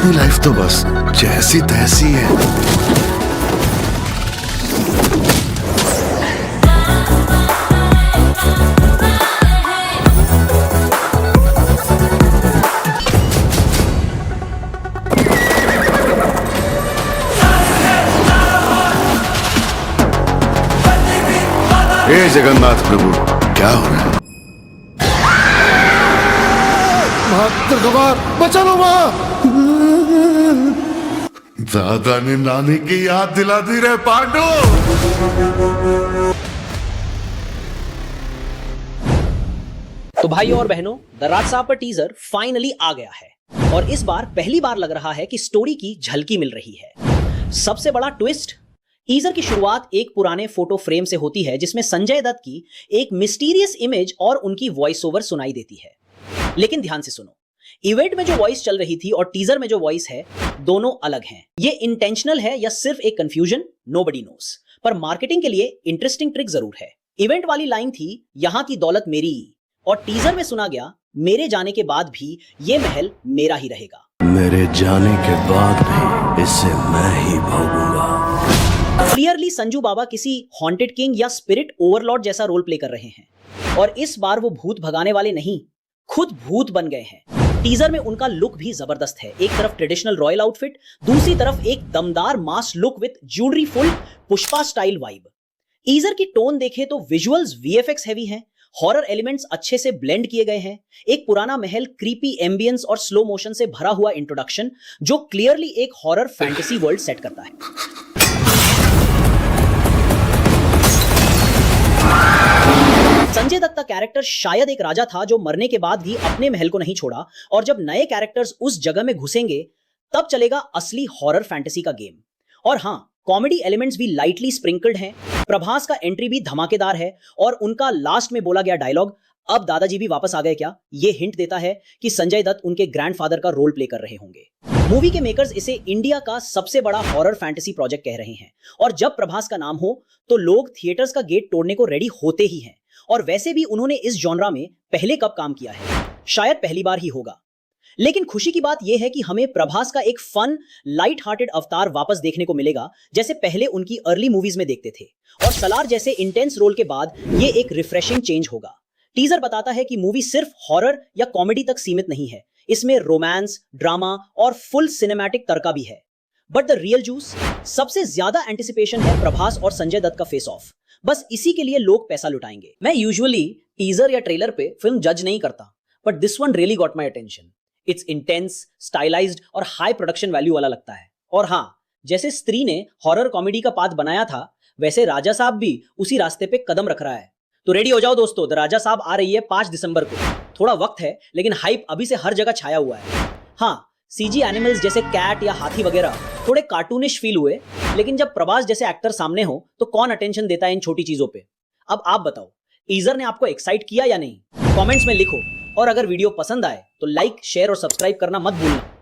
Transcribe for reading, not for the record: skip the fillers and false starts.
अपनी लाइफ तो बस जैसी तैसी है। हे जगन्नाथ प्रभु, क्या हो रहा है? बचा लो मां। दादा ने नानी की याद दिला दी रे पांडु। तो भाई और बहनों, द राज साहब पर टीजर फाइनली आ गया है और इस बार पहली बार लग रहा है कि स्टोरी की झलकी मिल रही है। सबसे बड़ा ट्विस्ट, टीजर की शुरुआत एक पुराने फोटो फ्रेम से होती है जिसमें संजय दत्त की एक मिस्टीरियस इमेज और उनकी वॉइस ओवर सुनाई देती है। लेकिन ध्यान से सुनो, इवेंट में जो वॉइस चल रही थी और टीजर में जो वॉइस है, दोनों अलग हैं। ये इंटेंशनल है या सिर्फ एक कंफ्यूजन, नोबडी नोस। पर मार्केटिंग के लिए इंटरेस्टिंग ट्रिक जरूर है। इवेंट वाली लाइन थी, यहां की दौलत मेरी, और टीजर में सुना गया, मेरे जाने के बाद भी ये महल मेरा ही रहेगा। मेरे जाने के बाद भी इसे मैं ही भोगूंगा। क्लियरली संजू बाबा किसी हॉन्टेड किंग या स्पिरिट ओवरलॉर्ड जैसा रोल प्ले कर रहे हैं और इस बार वो भूत भगाने वाले नहीं, खुद भूत बन गए हैं। टीजर में उनका लुक भी जबरदस्त है। एक तरफ ट्रेडिशनल रॉयल आउटफिट, दूसरी तरफ एक दमदार mass look with jewellery full Pushpa style vibe. Teaser की टोन देखें तो विजुअल्स वीएफएक्स हैवी हैं, हॉरर एलिमेंट्स अच्छे से ब्लेंड किए गए हैं। एक पुराना महल, क्रीपी एम्बियंस और स्लो मोशन से भरा हुआ इंट्रोडक्शन जो क्लियरली एक हॉरर फैंटेसी वर्ल्ड सेट करता है। संजय दत्त का कैरेक्टर शायद एक राजा था जो मरने के बाद भी अपने महल को नहीं छोड़ा, और जब नए कैरेक्टर्स उस जगह में घुसेंगे तब चलेगा असली हॉरर फैंटेसी का गेम। और हां, कॉमेडी एलिमेंट्स भी लाइटली स्प्रिंकल्ड हैं। प्रभास का एंट्री भी धमाकेदार है और उनका लास्ट में बोला गया डायलॉग, अब दादाजी भी वापस आ गए क्या, ये हिंट देता है कि संजय दत्त उनके ग्रैंडफादर का रोल प्ले कर रहे होंगे। मूवी के मेकर्स इसे इंडिया का सबसे बड़ा हॉरर फैंटेसी प्रोजेक्ट कह रहे हैं और जब प्रभास का नाम हो तो लोग थिएटर्स का गेट तोड़ने को रेडी होते ही हैं। और वैसे भी उन्होंने इस जॉनरा में पहले कब काम किया है, शायद पहली बार ही होगा। लेकिन खुशी की बात यह है कि हमें प्रभास का एक फन, लाइट हार्टेड अवतार वापस देखने को मिलेगा जैसे पहले उनकी अर्ली मूवीज में देखते थे, और सलार जैसे इंटेंस रोल के बाद यह एक रिफ्रेशिंग चेंज होगा। टीजर बताता है कि मूवी सिर्फ हॉरर या कॉमेडी तक सीमित नहीं है, इसमें रोमांस, ड्रामा और फुल सिनेमैटिक तड़का भी है। बट द रियल जूस, सबसे ज्यादा एंटिसिपेशन है प्रभास और संजय दत्त का फेस ऑफ। बस इसी के लिए लोग पैसा लुटाएंगे। मैं यूजुअली टीजर या ट्रेलर पे फिल्म जज नहीं करता, but this one really got my attention. It's intense, stylised और हाई प्रोडक्शन वैल्यू वाला लगता है। और हाँ, जैसे स्त्री ने हॉरर कॉमेडी का पाथ बनाया था, वैसे राजा साहब भी उसी रास्ते पे कदम रख रहा है। तो रेडी हो जाओ दोस्तों, द राजा साहब आ रही है 5 दिसंबर को। थोड़ा वक्त है, लेकिन हाइप अभी से हर जगह छाया हुआ है। हाँ, सीजी एनिमल्स जैसे कैट या हाथी वगैरह थोड़े कार्टूनिश फील हुए, लेकिन जब प्रभास जैसे एक्टर सामने हो तो कौन अटेंशन देता है इन छोटी चीजों पे। अब आप बताओ, टीजर ने आपको एक्साइट किया या नहीं? कमेंट्स में लिखो, और अगर वीडियो पसंद आए तो लाइक, शेयर और सब्सक्राइब करना मत भूलना।